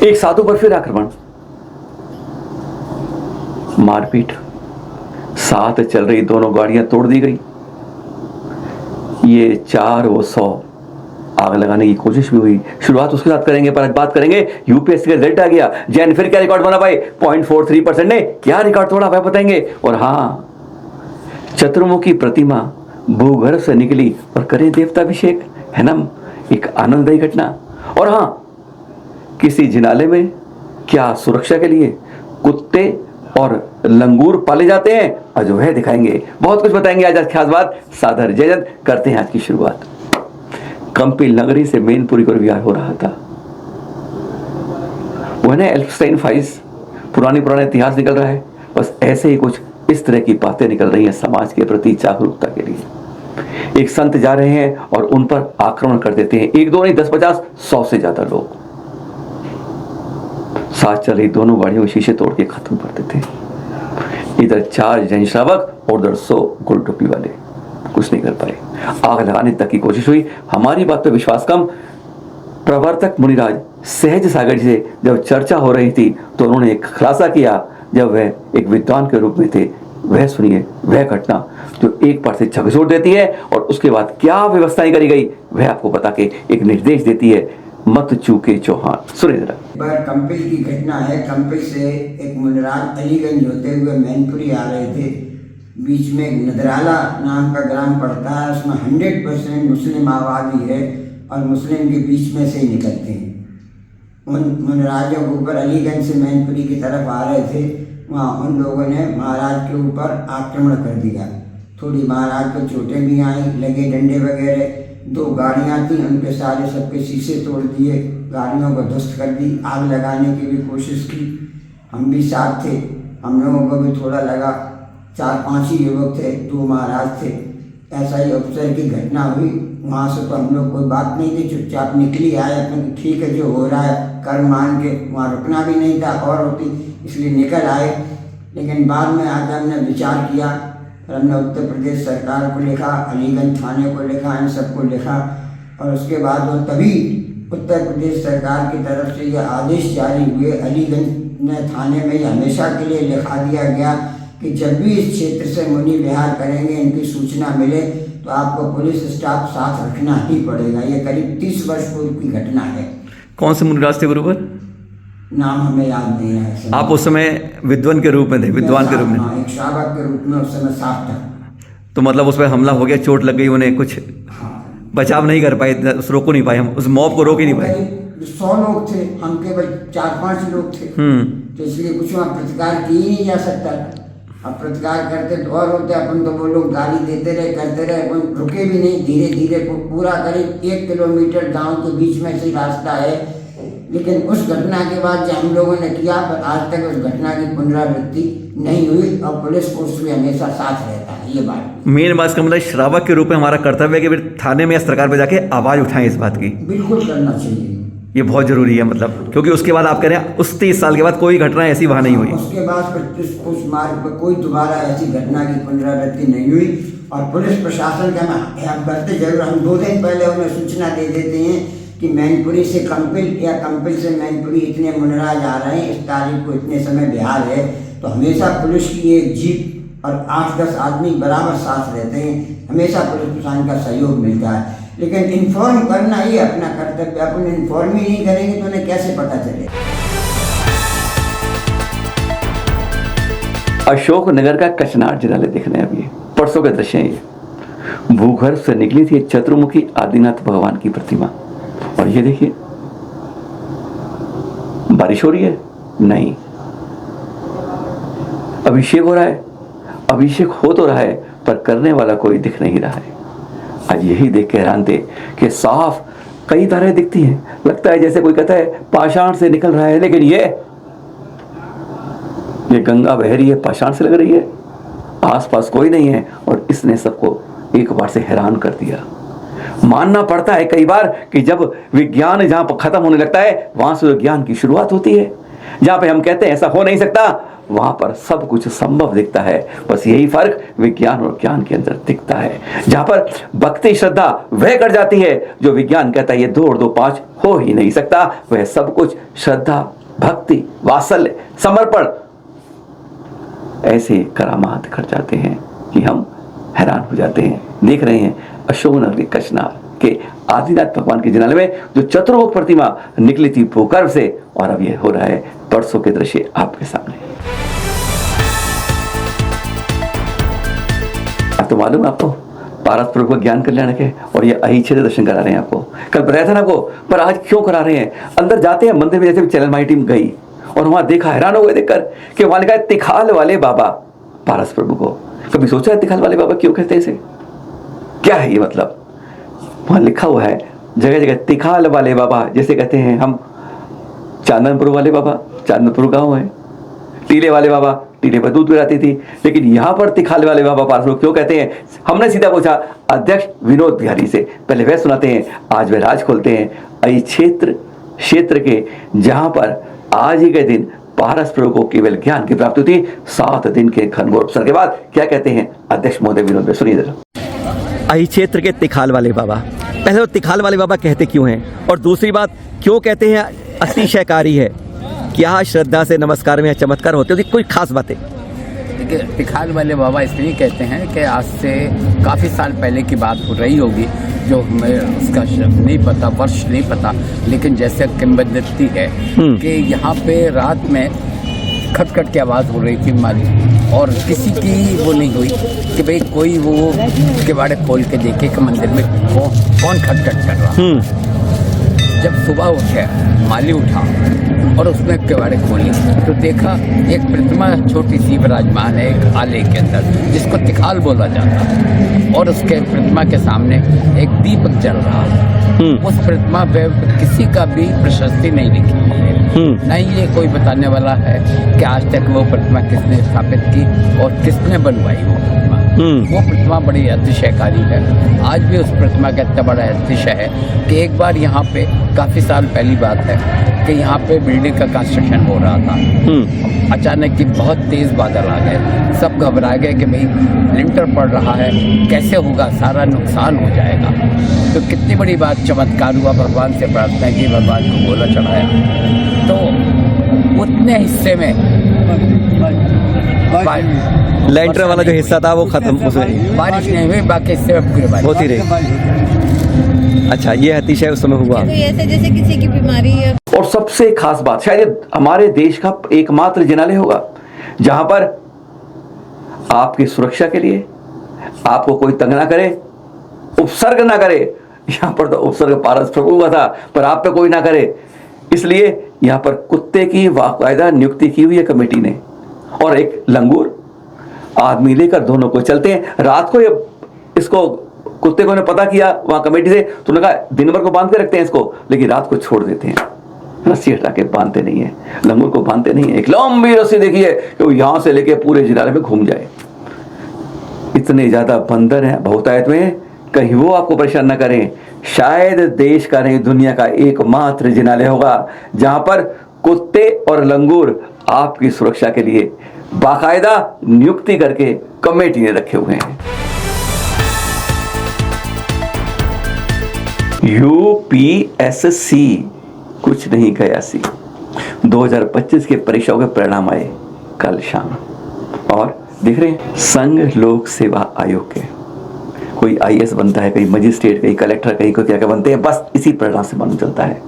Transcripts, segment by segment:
एक साधु पर फिर आक्रमण, मारपीट, साथ चल रही दोनों गाड़ियां तोड़ दी गई। ये 4 वो 100 आग लगाने की कोशिश भी हुई। शुरुआत उसके साथ करेंगे, पर आज बात करेंगे यूपीएससी का रिजल्ट आ गया। जैन फिर क्या रिकॉर्ड बना भाई? 0.43% ने क्या रिकॉर्ड तोड़ा भाई, बताएंगे। और हाँ, चतुर्मुखी प्रतिमा भूगर्भ से निकली और करें देवताभिषेक, है ना, एक आनंददायी घटना। और हाँ, किसी जिनाले में क्या सुरक्षा के लिए कुत्ते और लंगूर पाले जाते हैं, आज वह दिखाएंगे। बहुत कुछ बताएंगे आज खास बात। सादर जय जय करते हैं आज की शुरुआत। कंपिल नगरी से मैनपुरी को विहार हो रहा था। वह ना एल्फस्टाइन फाइल्स, पुराना इतिहास निकल रहा है। बस ऐसे ही कुछ इस तरह की बातें निकल रही हैं समाज के प्रति जागरूकता के लिए। एक संत जा रहे हैं और उन पर आक्रमण कर देते हैं। 1 2 नहीं, 10 50 100 से ज्यादा लोग। साथ चल रही दोनों गाड़ियों के शीशे तोड़ के खत्म कर देते हैं। इधर 4 जैन श्रावक और उधर 100 गोल टोपी वाले कुछ नहीं कर पाए। आग लगाने तक की कोशिश हुई। हमारी बात पे विश्वास कम। प्रवर्तक मुनिराज सहज सागर जी से जब चर्चा हो रही थी तो उन्होंने एक खुलासा किया, जब वह एक विद्वान के रूप में थे। वह सुनिए, वह घटना जो एक बार से झकझोर देती है और उसके बाद क्या व्यवस्थाएं करी गई वह आपको बता के एक निर्देश देती है। मत चूके चौहान, सुनिए जरा। पर कंपिल की घटना है। कंपिल से एक मुनिराज अलीगंज होते हुए मैनपुरी आ रहे थे। बीच में एक नदराला नाम का ग्राम पड़ता है, उसमें 100% मुस्लिम आबादी है और मुस्लिम के बीच में से ही निकलते हैं। उन मुनिराजों के ऊपर अलीगंज से मैनपुरी की तरफ आ रहे थे। वहाँ उन लोगों ने महाराज के ऊपर आक्रमण कर दिया। थोड़ी महाराज को चोटें भी आई, लगे डंडे वगैरह। 2 गाड़ियाँ थी, उनके सारे सबके शीशे तोड़ दिए, गाड़ियों को ध्वस्त कर दी। आग लगाने की भी कोशिश की, हम भी साथ थे, हम लोगों को भी थोड़ा लगा। 4-5 ही युवक थे, 2 महाराज थे। ऐसा ही अफसर की घटना हुई। वहाँ से तो हम लोग कोई बात नहीं थी, चुपचाप निकली आए अपने, ठीक है जो हो रहा है कर मान के। वहाँ रुकना भी नहीं था, और होती इसलिए निकल आए। लेकिन बाद में आकर हमने विचार किया, फिर हमने उत्तर प्रदेश सरकार को लिखा, अलीगंज थाने को लिखा, इन सबको लिखा। और उसके बाद वो तभी उत्तर प्रदेश सरकार की तरफ से ये आदेश जारी हुए, अलीगंज थाने में हमेशा के लिए लिखा दिया गया कि जब भी इस क्षेत्र से मुनि विहार करेंगे, इनकी सूचना मिले तो आपको पुलिस स्टाफ साथ रखना ही पड़ेगा। ये करीब 30 वर्ष पूर्व की घटना है। कौन से मुनिराज थे गुरुवर? नाम हमें याद नहीं है। आप उस समय विद्वान के रूप में थे? विद्वान के रूप में? हाँ, एक श्रावक के रूप में उस समय साफ था। तो मतलब उस पर हमला हो गया, चोट लग गई, उन्हें कुछ बचाव नहीं कर पाए, रोक नहीं पाए, हम उस मॉब को रोक ही नहीं पाए। 100 लोग थे, हम केवल 4-5 लोग थे। तो इसलिए कुछ वहाँ प्रतिकार की ही नहीं जा सकता। अब प्रतिकार करते तो और होते, अपन तो वो लोग गाली देते रहे, करते रहे, अपन रुके भी नहीं। धीरे धीरे पूरा करीब 1 किलोमीटर गांव के बीच में से रास्ता है। लेकिन उस घटना के बाद जो हम लोगों ने किया, पर आज तक उस घटना की पुनरावृत्ति नहीं हुई और पुलिस फोर्स भी हमेशा साथ रहता है। ये बात मेन बात का मतलब श्रावक के रूप में हमारा कर्तव्य है कि फिर थाने में या सरकार पे जाके आवाज उठाएं इस बात की। बिल्कुल करना चाहिए, ये बहुत जरूरी है। मतलब क्योंकि उसके बाद आप कह रहे हैं उस 30 साल के बाद कोई घटना ऐसी वहां नहीं हुई। उसके बाद उस मार्ग पर कोई दोबारा ऐसी घटना की पुनरावृत्ति नहीं हुई। और पुलिस प्रशासन का हम करते जरूर, हम 2 दिन पहले उन्हें सूचना दे देते हैं कि मैनपुरी से कंपिल या कंपिल से मैनपुरी इतने मुनिराज आ रहे हैं, इस तारीख को इतने समय बिहार है। तो हमेशा पुलिस की एक जीप और 8-10 आदमी बराबर साथ रहते हैं। हमेशा पुलिस प्रशासन का सहयोग मिलता है। लेकिन इन्फॉर्म करना ही अपना कर्तव्य। अपन इन्फॉर्म ही नहीं करेंगे तो उन्हें कैसे पता चलेगा। अशोकनगर का कचनार जिला देखने अभी परसों के दृश्य है। ये भूगर्भ से निकली थी चतुर्मुखी आदिनाथ भगवान की प्रतिमा। और ये देखिए, बारिश हो रही है? नहीं, अभिषेक हो रहा है। अभिषेक हो तो रहा है पर करने वाला कोई दिख नहीं रहा है। आज यही देख के हैरान थे कि साफ कई तारे दिखती हैं, लगता है जैसे कोई कहता है पाषाण से निकल रहा है। लेकिन ये गंगा बह रही है, पाषाण से लग रही है। आसपास कोई नहीं है और इसने सबको एक बार से हैरान कर दिया। मानना पड़ता है कई बार कि जब विज्ञान जहां पर खत्म होने लगता है वहां से विज्ञान की शुरुआत होती है। जहां पे हम कहते हैं ऐसा हो नहीं सकता, वहां पर सब कुछ संभव दिखता है। बस यही फर्क विज्ञान और ज्ञान के अंदर दिखता है। जहां पर भक्ति श्रद्धा वह कर जाती है जो विज्ञान कहता है ये 2 और 2 5 हो ही नहीं सकता, वह सब कुछ श्रद्धा भक्ति वात्सल्य समर्पण ऐसे करामात कर जाते हैं कि हम हैरान हो जाते हैं। देख रहे हैं अशोकनगरी कचनार के आदिनाथ भगवान के जिनालय में जो चतुर्मुख प्रतिमा निकली थी भूगर्भ से, और अब ये हो रहा है परसों के दृश्य आपके सामने। अब तो मालूम आपको पारस प्रभु का ज्ञान कल्याण के और ये अहिच्छेद दर्शन करा रहे हैं आपको। कल बताया था ना आपको, पर आज क्यों करा रहे हैं? अंदर जाते हैं मंदिर में, जैसे चैनल माई टीम गई और वहां देखा, हैरान हो गए देखकर कि वहां लिखा है तिखाल वाले बाबा पारस प्रभु को। कभी सोचा है तिखाल वाले बाबा क्यों कहते हैं इसे? क्या है ये मतलब? वहां लिखा हुआ है जगह जगह तिखाल वाले बाबा, जैसे कहते हैं हम चांदनपुर वाले बाबा, चांदनपुर गांव है, टीले वाले बाबा, टीले पर दूध पिलाती थी, लेकिन यहां पर तिखाले वाले बाबा पारस प्रभु क्यों कहते हैं? हमने सीधा पूछा अध्यक्ष विनोद बिहारी से। पहले वह सुनाते हैं, आज वह राज खोलते हैं अई क्षेत्र के, जहां पर आज ही के दिन पारस प्रभु को केवल ज्ञान की प्राप्ति हुई। 7 दिन के घनघोर उपसर्ग के बाद क्या कहते हैं अध्यक्ष महोदय विनोद? सुनिए जरा। अही क्षेत्र के तिखाल वाले बाबा, पहले तो तिखाल वाले बाबा कहते क्यों हैं, और दूसरी बात क्यों कहते हैं अतिशयकारी है? क्या श्रद्धा से नमस्कार में चमत्कार होते हैं? कोई खास बातें? देखिए, तिखाल वाले बाबा इसलिए कहते हैं कि आज से काफ़ी साल पहले की बात हो रही होगी, जो हमें उसका नहीं पता, वर्ष नहीं पता, लेकिन जैसे किंवदंती है कि यहाँ पे रात में खटखट की आवाज़ हो रही थी माली, और किसी की वो नहीं हुई कि भाई कोई वो किवाड़े खोल के देखे कि मंदिर में कौन खटखट कर रहा। जब सुबह उठे, माली उठा और उसने किवाड़े खोली तो देखा एक प्रतिमा छोटी सी विराजमान है एक आले के अंदर, जिसको तिखाल बोला जाता है, और उसके प्रतिमा के सामने एक दीपक जल रहा है। उस प्रतिमा पे किसी का भी प्रशस्ति नहीं लिखी है, नहीं ये कोई बताने वाला है कि आज तक वो प्रतिमा किसने स्थापित की और किसने बनवाई वो प्रतिमा। वो प्रतिमा बड़ी अतिशयकारी है। आज भी उस प्रतिमा का इतना बड़ा अतिशय है कि एक बार यहाँ पे काफ़ी साल पहली बात है कि यहाँ पे बिल्डिंग का कंस्ट्रक्शन हो रहा था। अचानक की बहुत तेज़ बादल आ गए, सब घबरा गए कि भाई लिंटर पड़ रहा है, कैसे होगा, सारा नुकसान हो जाएगा। तो कितनी बड़ी बात, चमत्कार हुआ, भगवान से प्रार्थना की, भगवान को गोला चढ़ाया, तो उतने हिस्से में लैंटर वाला जो हिस्सा था वो खत्म, उसमें बारिश नहीं हुई, बाकी हिस्से में पूरी बारिश होती रही। अच्छा, ये अतिशय उस समय हुआ। कोई ऐसे जैसे किसी की बीमारी है। और सबसे खास बात, शायद ये हमारे देश का एकमात्र जिनालय होगा जहां पर आपकी सुरक्षा के लिए आपको कोई तंग ना करे, उपसर्ग ना करे। यहां पर तो उपसर्ग पारस प्रभु हुआ था, पर आप पे कोई ना करे, इसलिए यहां पर कुत्ते की बाकायदा नियुक्ति की हुई है कमेटी ने, और एक लंगूर आदमी लेकर दोनों को चलते हैं। रात को ये इसको कुत्ते को ने पता किया वहां कमेटी से, तो उन्होंने कहा दिन भर को बांध के रखते हैं इसको, लेकिन रात को छोड़ देते हैं, रस्सी हटा के बांधते नहीं है, लंगूर को बांधते नहीं है। एक लंबी रस्सी देखिए कि वो यहां से लेके पूरे जिले में घूम जाए। इतने ज्यादा बंदर हैं बहुतायत में, कहीं वो आपको परेशान ना करें। शायद देश का नहीं दुनिया का एकमात्र जिनालय होगा जहां पर कुत्ते और लंगूर आपकी सुरक्षा के लिए बाकायदा नियुक्ति करके कमेटी ने रखे हुए हैं। यूपीएससी कुछ नहीं कयासी 2025 के परीक्षाओं के परिणाम आए कल शाम, और देख रहे हैं संघ लोक सेवा आयोग के कोई आईएएस बनता है, कहीं मजिस्ट्रेट, कहीं कलेक्टर, कहीं कोई क्या क्या बनते हैं, बस इसी परिणाम से मालूम चलता है।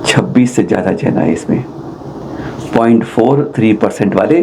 26 से ज्यादा जैन आए इसमें। 0.43% वाले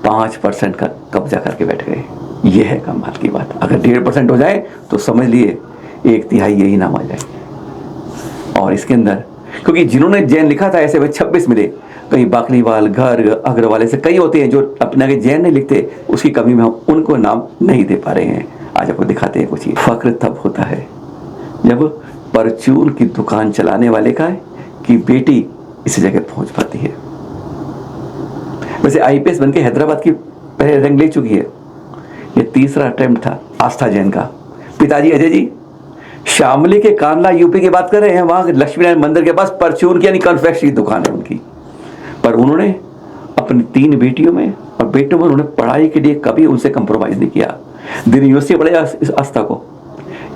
5% का कब्जा करके बैठ गए। यह है कमाल की बात। अगर 1.5% हो जाए तो समझ लिए 1/3 यही नाम आ जाए। और इसके अंदर क्योंकि जिन्होंने जैन लिखा था ऐसे वे 26 मिले, कहीं बाकलीवाल, गर्ग, अग्रवाल से कई होते हैं जो अपने आगे जैन नहीं लिखते, उसकी कमी में हम उनको नाम नहीं दे पा रहे हैं। आज आपको दिखाते हैं कुछ। फक्र तब होता है जब परचून की दुकान चलाने वाले का की बेटी इस जगह पहुंच पाती है। वैसे आईपीएस बनके हैदराबाद की पहले रंग ले चुकी है। ये तीसरा अटेम्प्ट था आस्था जैन का। पिताजी अजय जी शामली के कांडला यूपी की बात कर रहे हैं, वहां लक्ष्मी नारायण मंदिर के पास परचून की यानी कन्फेक्शनरी की दुकान है उनकी, पर उन्होंने अपनी 3 बेटियों में और बेटों में उन्होंने पढ़ाई के लिए कभी उनसे कंप्रोमाइज नहीं किया। दिल्ली यूनिवर्सिटी पढ़ेगा इस आस्था को,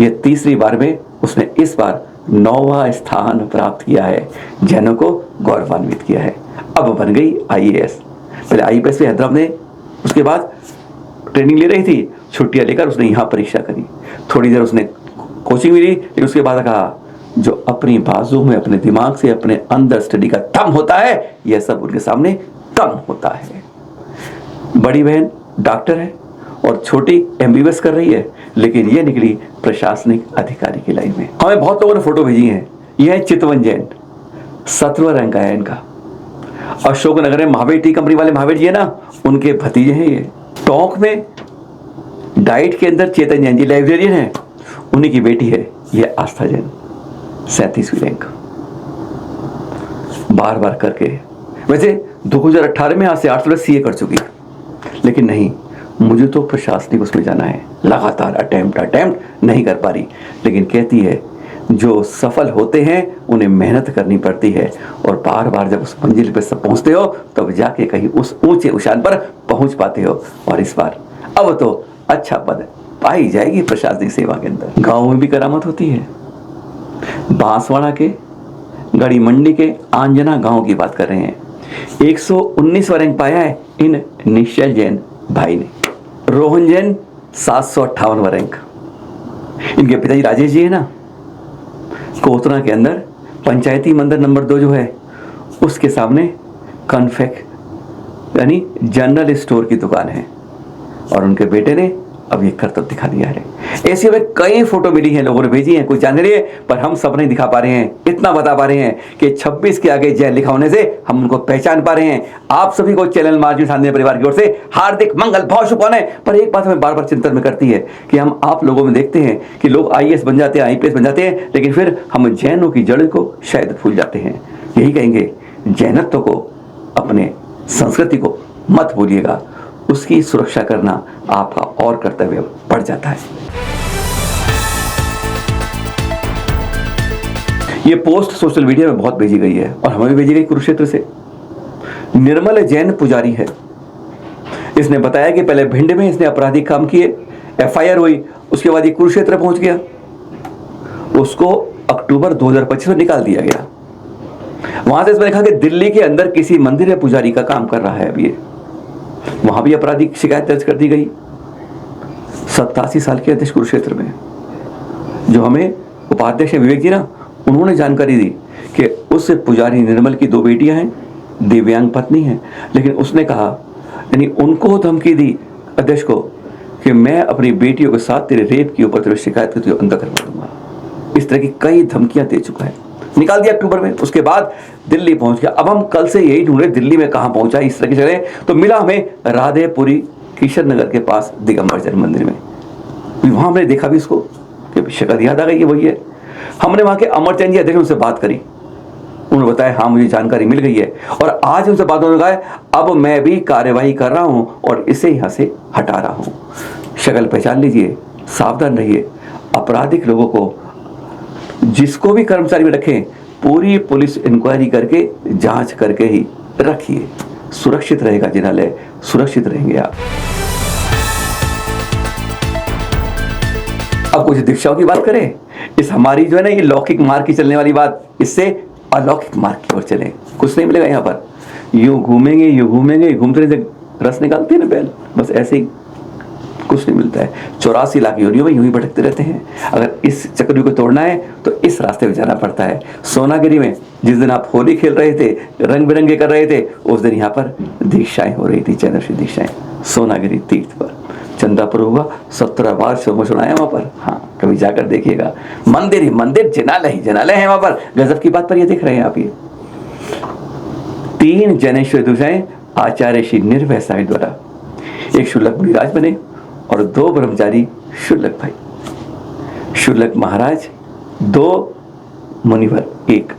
यह तीसरी बार में उसने इस बार 9वां स्थान प्राप्त किया है, जैनों को गौरवान्वित किया है। अब बन गई IAS। पहले IPS में हैदराबाद में, उसके बाद ट्रेनिंग ले रही थी, छुट्टियां लेकर उसने यहाँ परीक्षा करी, थोड़ी देर उसने कोचिंग मिली, लेकिन उसके बाद कहा जो अपनी बाजू में अपने दिमाग से अपने अंदर स्टडी का दम होता है, यह सब उनके सामने कम होता है। बड़ी बहन डॉक्टर है और छोटी MBBS कर रही है, लेकिन ये निकली प्रशासनिक अधिकारी की लाइन में। हमें बहुत लोगों ने फोटो भेजी है। यह है चितवन जैन, 7वां रैंक आया इनका। अशोक नगर में महावीर टी कंपनी वाले महावीर जी है ना, उनके भतीजे हैं ये। टोंक में डाइट के अंदर चेतन जैन जी लाइब्रेरियन है, उन्हीं की बेटी है यह आस्था जैन, 37वीं रैंक। बार बार करके, वैसे 2018 में आज से 8 साल CA कर चुकी, लेकिन नहीं, मुझे तो प्रशासनिक उसमें जाना है। लगातार अटेम्प्ट नहीं कर पा रही, लेकिन कहती है जो सफल होते हैं उन्हें मेहनत करनी पड़ती है, और बार बार जब उस मंजिल पर पहुंचते हो तब जाके कहीं उस ऊंचे उशान पर पहुंच पाते हो। और इस बार अब तो अच्छा पद पाई जाएगी प्रशासनिक सेवा के अंदर। गाँव में भी करामत होती है। बांसवाड़ा के गड़ी मंडी के आंजना गांव की बात कर रहे हैं। 119वां रैंक पाया है इन निश्चल जैन भाई ने। रोहन जैन 758वां रैंक। इनके पिताजी राजेश जी है ना, कोतरा के अंदर पंचायती मंदिर नंबर 2 जो है उसके सामने कन्फेक्ट यानी जनरल स्टोर की दुकान है, और उनके बेटे ने अब ये करतब दिखा दिया है। ऐसी हमें कई फोटो मिली हैं, लोगों ने भेजी हैं, कुछ जान रही है, पर हम सब नहीं दिखा पा रहे हैं। इतना बता पा रहे हैं कि 26 के आगे जैन लिखा होने से हम उनको पहचान पा रहे हैं। आप सभी को चैनल मार्जिन साधने परिवार की ओर से हार्दिक मंगल भाव शुभकामनाएं। पर एक बात हमें बार बार चिंतन में करती है कि हम आप लोगों में देखते हैं कि लोग IAS बन जाते हैं, IPS बन जाते हैं, लेकिन फिर हम जैनों की जड़ को शायद भूल जाते हैं। यही कहेंगे, जैनत्व को, अपने संस्कृति को मत भूलिएगा, उसकी सुरक्षा करना आपका और कर्तव्य बढ़ जाता है। ये पोस्ट सोशल मीडिया में बहुत भेजी गई है और हमें भी भेजी गई कुरुक्षेत्र से। निर्मल जैन पुजारी है, इसने बताया कि पहले भिंड में इसने आपराधिक काम किए, FIR हुई, उसके बाद ये कुरुक्षेत्र पहुंच गया, उसको अक्टूबर 2025 में निकाल दिया गया। वहां से इसने देखा कि दिल्ली के अंदर किसी मंदिर में पुजारी का काम कर रहा है। अब ये वहां भी आपराधिक शिकायत दर्ज कर दी गई। 87 साल के अध्यक्ष कुरुक्षेत्र में, जो हमें उपाध्यक्ष विवेक जी ना, उन्होंने जानकारी दी कि उस पुजारी निर्मल की 2 बेटियां हैं, दिव्यांग पत्नी है, लेकिन उसने कहा, यानी उनको धमकी दी अध्यक्ष को कि मैं अपनी बेटियों के साथ तेरे रेप के ऊपर तेरे शिकायत करती हूँ, अंदर करवा दूंगा। इस तरह की कई धमकियां दे चुका है। निकाल दिया अक्टूबर में, उसके बाद दिल्ली पहुंच गया। अब हम कल से यही ढूंढ रहे दिल्ली में कहां पहुंचा इस तरह की जगह, तो मिला हमें राधेपुरी किशन नगर के पास दिगंबर जैन मंदिर में। वहां हमने देखा भी इसको कि शक्ल याद आ गई कि वही है। हमने वहां के अमरचंद जी अध्यक्ष उनसे बात करी, उन्होंने बताया हाँ मुझे जानकारी मिल गई है, और आज उनसे बात होने कहा अब मैं भी कार्यवाही कर रहा हूं और इसे यहां से हटा रहा हूं। शक्ल पहचान लीजिए, सावधान रहिए। आपराधिक लोगों को, जिसको भी कर्मचारी में रखें, पूरी पुलिस इंक्वायरी करके जांच करके ही रखिए। सुरक्षित रहेगा जिनालय, सुरक्षित रहेंगे आप। अब कुछ दीक्षाओं की बात करें। इस हमारी जो है ना ये लौकिक मार्ग की चलने वाली बात, इससे अलौकिक मार्ग की ओर चले। कुछ नहीं मिलेगा यहाँ पर, यूं घूमेंगे, घूमते रहते रस निकालते हैं ना बैल, बस ऐसे ही कुछ नहीं मिलता है। 84 लाख योनियों में यूं ही भटकते रहते हैं। अगर इस चक्र को तोड़ना है तो इस रास्ते पे जाना पड़ता है। सोनागिरी में जिस दिन आप होली खेल रहे थे, रंग बिरंगे कर रहे थे, उस दिन यहाँ पर दीक्षाएं हो रही थी, चैनर्षि दीक्षाएं, सोनागिरी तीर्थ पर। चंदापुर होगा 17 बार सुनाया वहां पर, हाँ कभी जाकर देखिएगा। मंदिर ही मंदिर, जनालय है वहां पर। गजब की बात पर ये देख रहे हैं आप। ये 3 जैनेश्वर दीक्षाएं आचार्य श्री निर्भय साहिब द्वारा, एक शुल्लक मुनिराज बने और 2 ब्रह्मचारी शुल्लक भाई, शुल्लक महाराज, 2 मुनिवर, 1,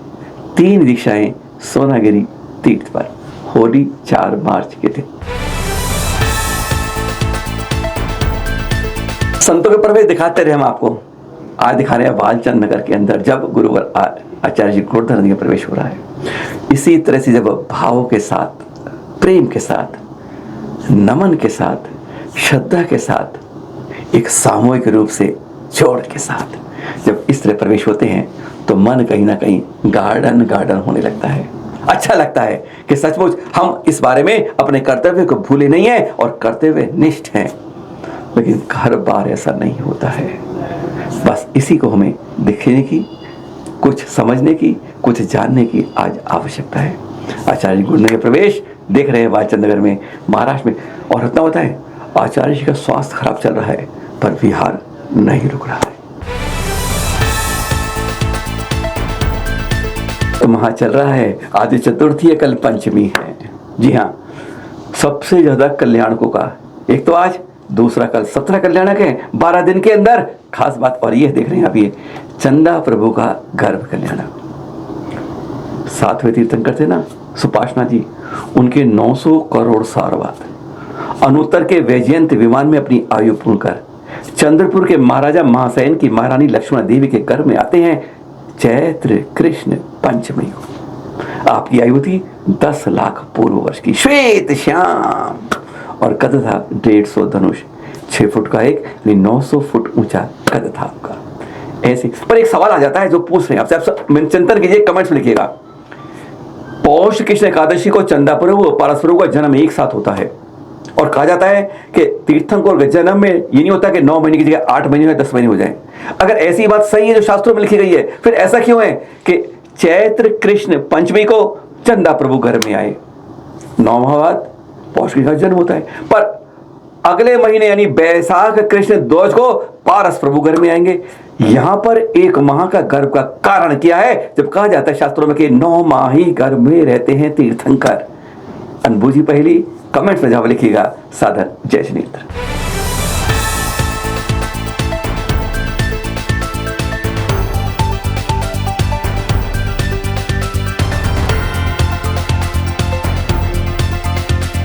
3 दीक्षाएं सोनागिरी तीर्थ पर। होली 4 मार्च के दिन। संतों के प्रवेश दिखाते रहे हम आपको। आज दिखा रहे हैं वालचंद नगर के अंदर जब गुरुवर आचार्य जी गोवर्धन का प्रवेश हो रहा है। इसी तरह से जब भावों के साथ प्रेम के साथ, नमन के साथ, श्रद्धा के साथ, एक सामूहिक रूप से जोड़ के साथ जब इस तरह प्रवेश होते हैं तो मन कहीं ना कहीं गार्डन गार्डन होने लगता है। अच्छा लगता है कि सचमुच हम इस बारे में अपने कर्तव्य को भूले नहीं हैं और कर्तव्य निष्ठ हैं। लेकिन हर बार ऐसा नहीं होता है। बस इसी को हमें दिखने की, कुछ समझने की, कुछ जानने की आज आवश्यकता है। आचार्य गुरु का प्रवेश देख रहे हैं वालचंद नगर में, महाराष्ट्र में। और इतना होता है, आचार्य जी का स्वास्थ्य खराब चल रहा है पर विहार नहीं रुक रहा है। तो वहाँ चल रहा है, आज चतुर्थी है, कल पंचमी है। जी हाँ, सबसे ज्यादा कल्याणकों का एक तो आज, दूसरा कल 17 कल्याणक है 12 दिन के अंदर। खास बात और ये देख रहे हैं आप, ये चंदा प्रभु का गर्भ कल्याणक। 7वें तीर्थंकर थे ना सुपाशना जी, उनके 900 करोड़ साल बाद अनुत्तर के वैजयंत विमान में अपनी आयु पूर्ण कर चंद्रपुर के महाराजा महासैन की महारानी लक्ष्मण देवी के गर्भ में आते हैं चैत्र कृष्ण पंचमी को। आपकी आयु थी 10 लाख पूर्व वर्ष की, श्वेत श्याम, और कद था 150 धनुष, 6 फुट का एक, 900 फुट ऊंचा कद था आपका। ऐसे पर एक सवाल आ जाता है जो पूछ रहे हैं आपसे, आप चिंतन कीजिए, कमेंट्स में लिखिएगा। पौष कृष्ण एकादशी को चंदा प्रभु और पारस प्रभु का जन्म एक साथ होता है और कहा जाता है कि तीर्थंकर के जन्म में ये नहीं होता कि 9 महीने की जगह 8 महीने या 10 महीने हो जाए। अगर ऐसी बात सही है जो शास्त्रों में लिखी गई है, फिर ऐसा क्यों है कि चैत्र कृष्ण पंचमी को चंदा प्रभु घर में आए, 9 माह बाद पौष कृष्ण का जन्म होता है, पर अगले महीने यानी बैसाख कृष्ण ध्वज को पारस प्रभु घर में आएंगे। यहां पर 1 माह का गर्भ का कारण क्या है, जब कहा जाता है शास्त्रों में कि 9 माह ही गर्भ में रहते हैं तीर्थंकर। अनुभूति पहली, कमेंट्स में जवाब लिखिएगा। सादर, जय श्री नेत्र।